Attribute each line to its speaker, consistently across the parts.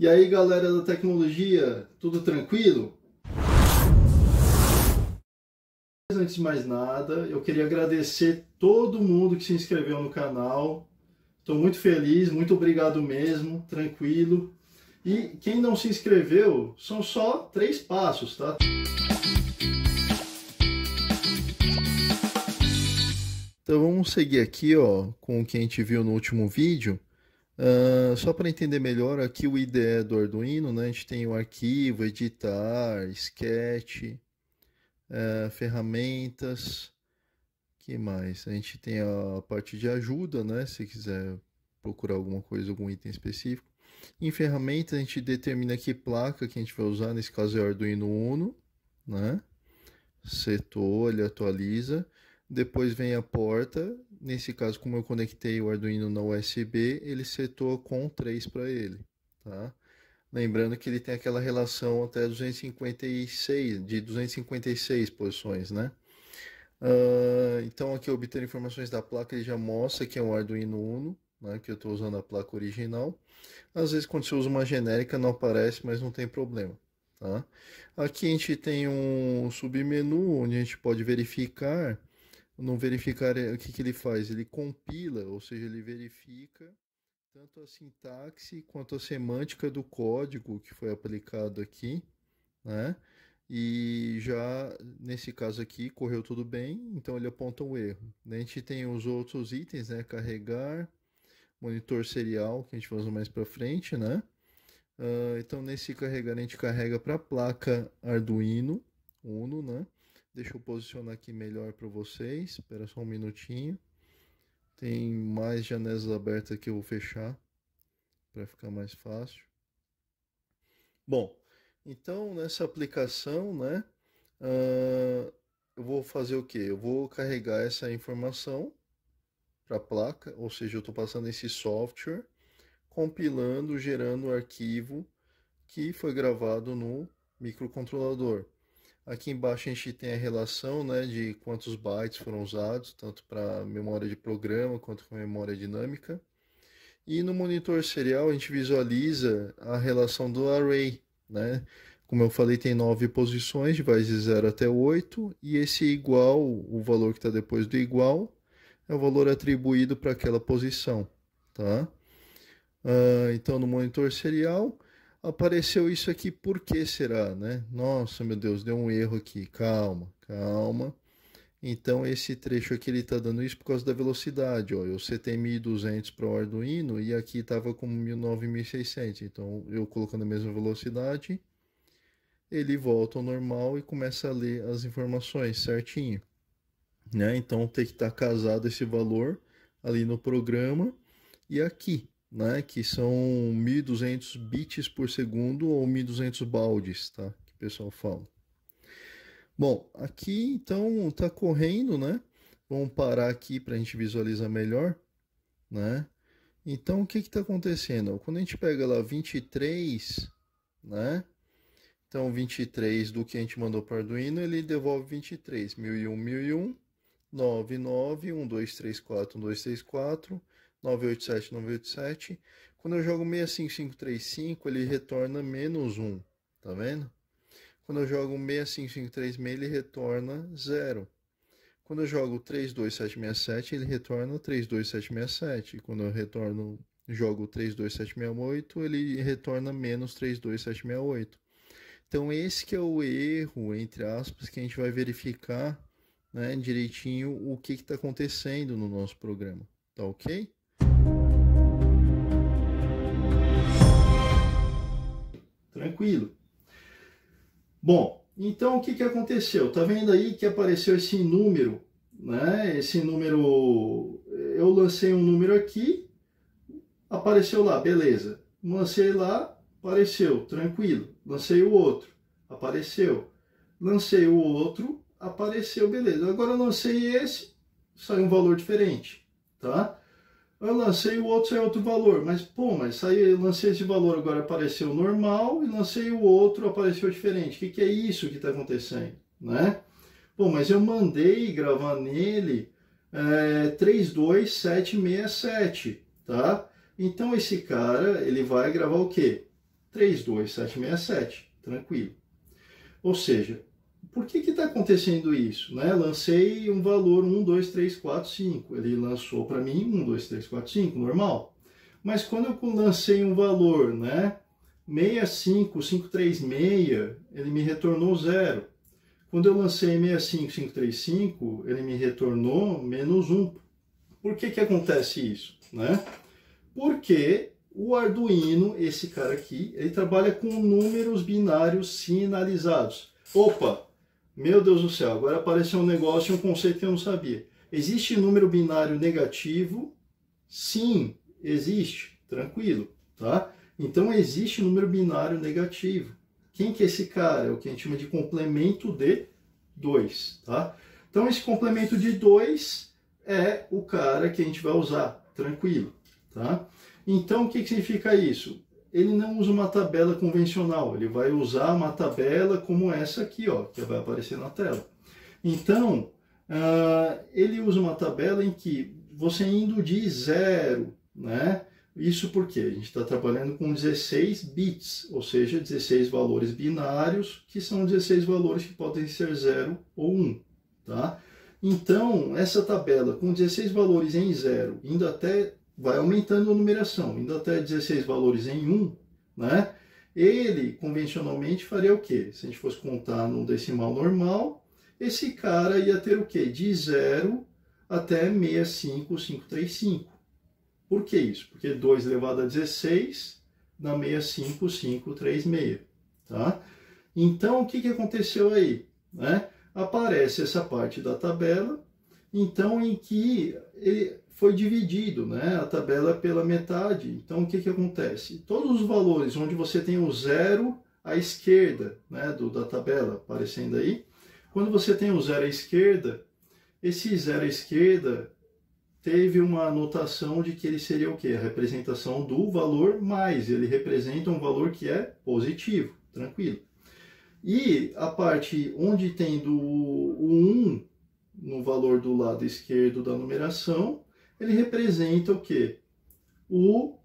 Speaker 1: E aí, galera da tecnologia, tudo tranquilo? Antes de mais nada, eu queria agradecer todo mundo que se inscreveu no canal. Estou muito feliz, muito obrigado mesmo, tranquilo. E quem não se inscreveu, são só 3 passos, tá? Então vamos seguir aqui, ó, com o que a gente viu no último vídeo. Só para entender melhor, aqui o IDE do Arduino, né? A gente tem o arquivo, editar, sketch, ferramentas, que mais? A gente tem a parte de ajuda, né? Se quiser procurar alguma coisa, algum item específico. Em ferramentas a gente determina que placa que a gente vai usar, nesse caso é o Arduino Uno, né? Setou, ele atualiza. Depois vem a porta, nesse caso como eu conectei o Arduino na USB, ele setou com 3 para ele, tá? Lembrando que ele tem aquela relação até 256, de 256 posições, né? Então aqui obter informações da placa, ele já mostra que é um Arduino Uno, né, que eu estou usando a placa original. Às vezes quando você usa uma genérica não aparece, mas não tem problema, tá? Aqui a gente tem um submenu onde a gente pode verificar. No verificar, o que ele faz? Ele compila, ou seja, ele verifica tanto a sintaxe quanto a semântica do código que foi aplicado aqui, né? E já nesse caso aqui correu tudo bem, então ele aponta um erro. A gente tem os outros itens, né? Carregar, monitor serial, que a gente vai usar mais para frente, né? Então nesse carregar a gente carrega para a placa Arduino Uno, né? Deixa eu posicionar aqui melhor para vocês, espera só um minutinho. Tem mais janelas abertas que eu vou fechar para ficar mais fácil. Bom, então nessa aplicação, né, eu vou fazer o que? Eu vou carregar essa informação para a placa, ou seja, eu estou passando esse software, compilando, gerando o arquivo que foi gravado no microcontrolador. Aqui embaixo a gente tem a relação, né, de quantos bytes foram usados, tanto para memória de programa quanto para memória dinâmica. E no monitor serial a gente visualiza a relação do array, né? Como eu falei, tem 9 posições, vai de 0 até 8, e esse igual, o valor que está depois do igual, é o valor atribuído para aquela posição, tá? Então no monitor serial apareceu isso aqui, por que será, né? Nossa, meu Deus, deu um erro aqui, calma, calma. Então esse trecho aqui ele está dando isso por causa da velocidade, ó. Eu setei 1200 para o Arduino e aqui estava com 9600, então eu colocando a mesma velocidade, ele volta ao normal e começa a ler as informações certinho, né? Então tem que estar casado esse valor ali no programa e aqui, né, que são 1200 bits por segundo ou 1200 baldes, tá? Que o pessoal fala. Bom, aqui então tá correndo, né? Vamos parar aqui para a gente visualizar melhor, né? Então o que está acontecendo? Quando a gente pega lá 23, né? Então 23 do que a gente mandou para o Arduino, ele devolve 23, 1001, 1001, 99, 1234, 1234, 987, 987. Quando eu jogo 65535, ele retorna menos 1, tá vendo? Quando eu jogo 65536, ele retorna 0. Quando eu jogo 32767, ele retorna 32767. Quando eu jogo 32768, ele retorna menos 32768. Então esse que é o erro, entre aspas, que a gente vai verificar, né, direitinho o que está acontecendo no nosso programa. Tá ok? Tranquilo. Bom, então o que aconteceu? Tá vendo aí que apareceu esse número, né? Esse número, eu lancei um número aqui, apareceu lá, beleza. Lancei lá, apareceu, tranquilo. Lancei o outro, apareceu. Lancei o outro, apareceu, beleza. Agora eu lancei esse, saiu um valor diferente, tá? Eu lancei o outro, saiu outro valor, mas pô, eu lancei esse valor, agora apareceu normal, e lancei o outro, apareceu diferente. O que é isso que está acontecendo, né? Pô, mas eu mandei gravar nele 32767, tá? Então esse cara, ele vai gravar o quê? 32767, tranquilo. Ou seja, por que está acontecendo isso? Né? Lancei um valor 1, 2, 3, 4, 5. Ele lançou para mim 1, 2, 3, 4, 5, normal. Mas quando eu lancei um valor, né, 65536, ele me retornou 0. Quando eu lancei 65535, ele me retornou menos 1. Por que acontece isso? Né? Porque o Arduino, esse cara aqui, ele trabalha com números binários sinalizados. Opa, meu Deus do céu, agora apareceu um negócio, um conceito que eu não sabia. Existe número binário negativo? Sim, existe, tranquilo, tá? Então existe número binário negativo. Quem que é esse cara? É o que a gente chama de complemento de 2, tá? Então esse complemento de 2 é o cara que a gente vai usar, tranquilo, tá? Então o que significa isso? Ele não usa uma tabela convencional, ele vai usar uma tabela como essa aqui, ó, que vai aparecer na tela. Então, ele usa uma tabela em que você indo de 0, né? Isso porque a gente está trabalhando com 16 bits, ou seja, 16 valores binários, que são 16 valores que podem ser 0 ou 1, tá? Então, essa tabela com 16 valores em 0, indo até, vai aumentando a numeração, indo até 16 valores em 1, né? Ele, convencionalmente, faria o quê? Se a gente fosse contar no decimal normal, esse cara ia ter o quê? De 0 até 65535. Por que isso? Porque 2 elevado a 16 dá 65536, tá? Então, o que aconteceu aí? Né? Aparece essa parte da tabela, então, em que ele foi dividido, né? A tabela pela metade. Então, o que acontece? Todos os valores onde você tem o 0 à esquerda, né, da tabela aparecendo aí, quando você tem o 0 à esquerda, esse 0 à esquerda teve uma anotação de que ele seria o quê? A representação do valor mais. Ele representa um valor que é positivo, tranquilo. E a parte onde tem o 1 no valor do lado esquerdo da numeração, ele representa o quê? O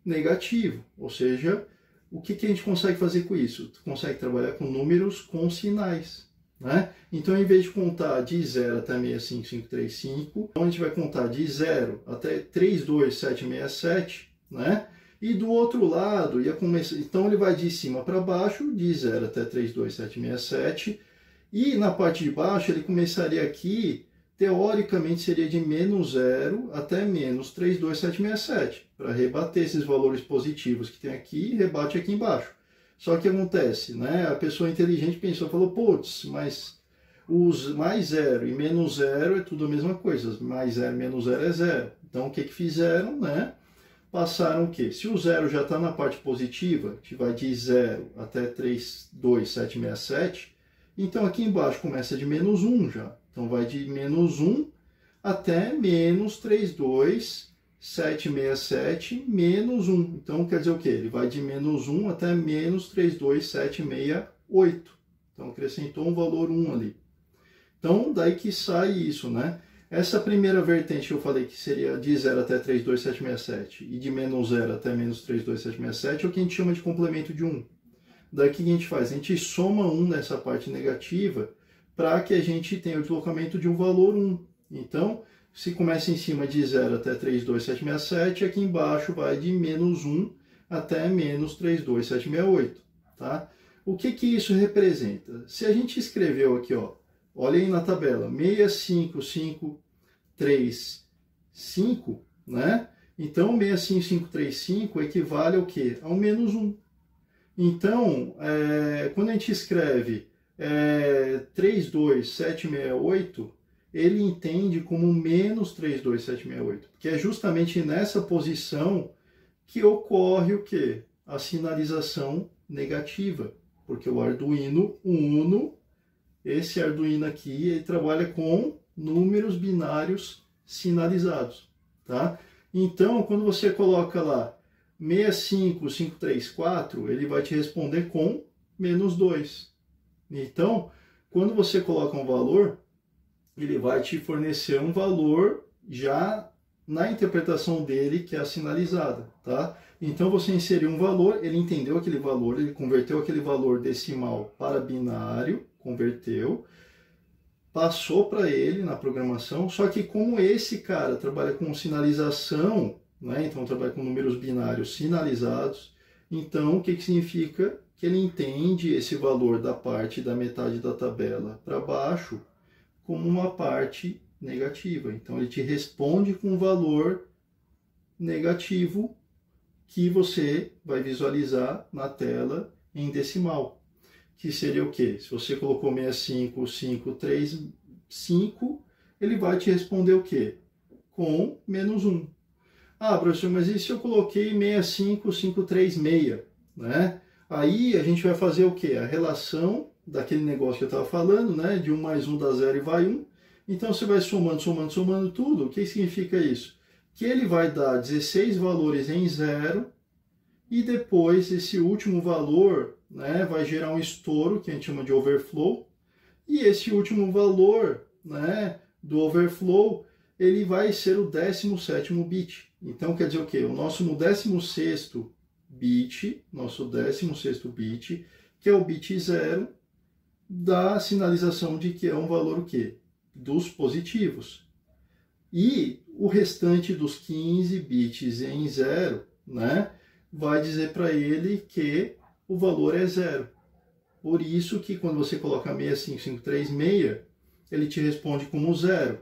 Speaker 1: negativo. Ou seja, o que a gente consegue fazer com isso? Consegue trabalhar com números com sinais. Né? Então, em vez de contar de 0 até 65535, então a gente vai contar de 0 até 32767, né? E do outro lado, ia começar, então ele vai de cima para baixo, de 0 até 32767, e na parte de baixo ele começaria aqui, teoricamente seria de menos 0 até menos 32767, para rebater esses valores positivos que tem aqui, rebate aqui embaixo. Só que acontece, né? A pessoa inteligente pensou, falou, putz, mas os mais 0 e menos 0 é tudo a mesma coisa. Mais 0 e menos 0 é 0. Então, o que fizeram, né? Passaram o quê? Se o 0 já está na parte positiva, que vai de 0 até 32767, então aqui embaixo começa de menos 1 já. Então, vai de menos 1 até menos 32767 menos 1. Então, quer dizer o quê? Ele vai de menos 1 até menos 32768. Então, acrescentou um valor 1 ali. Então, daí que sai isso, né? Essa primeira vertente que eu falei que seria de 0 até 32767 e de menos 0 até menos 32767 é o que a gente chama de complemento de 1. Daí o que a gente faz? A gente soma 1 nessa parte negativa para que a gente tenha o deslocamento de um valor 1. Então, se começa em cima de 0 até 32767, aqui embaixo vai de menos 1 até menos 32768, tá? O que isso representa? Se a gente escreveu aqui, ó, olha aí na tabela, 65535, né? Então, 65535 equivale ao quê? Ao menos 1. Então, quando a gente escreve 32768, ele entende como menos 32768, porque é justamente nessa posição que ocorre o quê? A sinalização negativa, porque o Arduino Uno, esse Arduino aqui, ele trabalha com números binários sinalizados, tá? Então, quando você coloca lá 65534, ele vai te responder com menos 2. Então, quando você coloca um valor, ele vai te fornecer um valor já na interpretação dele, que é a sinalizada, tá? Então você inseriu um valor, ele entendeu aquele valor, ele converteu aquele valor decimal para binário, converteu, passou para ele na programação, só que como esse cara trabalha com sinalização, né? Então trabalha com números binários sinalizados, então o que significa? Que ele entende esse valor da parte da metade da tabela para baixo como uma parte negativa. Então ele te responde com um valor negativo que você vai visualizar na tela em decimal. Que seria o quê? Se você colocou 65535, ele vai te responder o quê? Com -1. Ah, professor, mas e se eu coloquei 65536, né? Aí a gente vai fazer o quê? A relação daquele negócio que eu estava falando, né? De 1 mais 1 dá 0 e vai 1. Então você vai somando, somando, somando tudo. O que significa isso? Que ele vai dar 16 valores em 0 e depois esse último valor, né, vai gerar um estouro, que a gente chama de overflow. E esse último valor, né, do overflow, ele vai ser o 17º bit. Então quer dizer o quê? O nosso 16º bit, que é o bit 0, da sinalização de que é um valor o quê? Dos positivos. E o restante dos 15 bits em 0, né, vai dizer para ele que o valor é 0. Por isso que quando você coloca 65536, ele te responde como 0,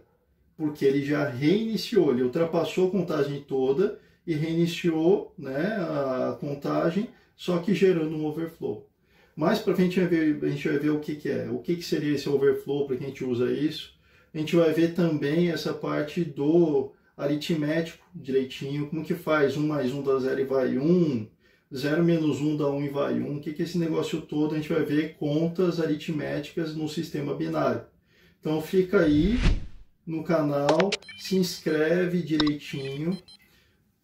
Speaker 1: porque ele já reiniciou, ele ultrapassou a contagem toda e reiniciou, né, a contagem, só que gerando um overflow. Mais para frente a gente vai ver o que é, o que seria esse overflow, para que a gente usa isso. A gente vai ver também essa parte do aritmético direitinho, como que faz 1 mais 1 dá 0 e vai 1, 0 menos 1 dá 1 e vai 1, o que é esse negócio todo, a gente vai ver contas aritméticas no sistema binário. Então fica aí no canal, se inscreve direitinho,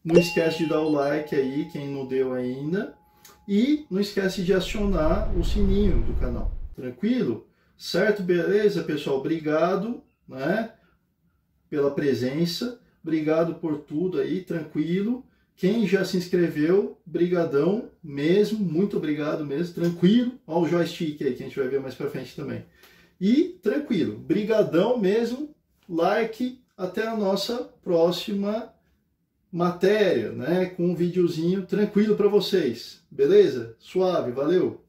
Speaker 1: não esquece de dar o like aí, quem não deu ainda, e não esquece de acionar o sininho do canal, tranquilo? Certo? Beleza, pessoal? Obrigado, né, pela presença, obrigado por tudo aí, tranquilo. Quem já se inscreveu, brigadão mesmo, muito obrigado mesmo, tranquilo. Olha o joystick aí, que a gente vai ver mais pra frente também. E tranquilo, brigadão mesmo, like, até a nossa próxima matéria, né, com um videozinho tranquilo para vocês, beleza? Suave, valeu!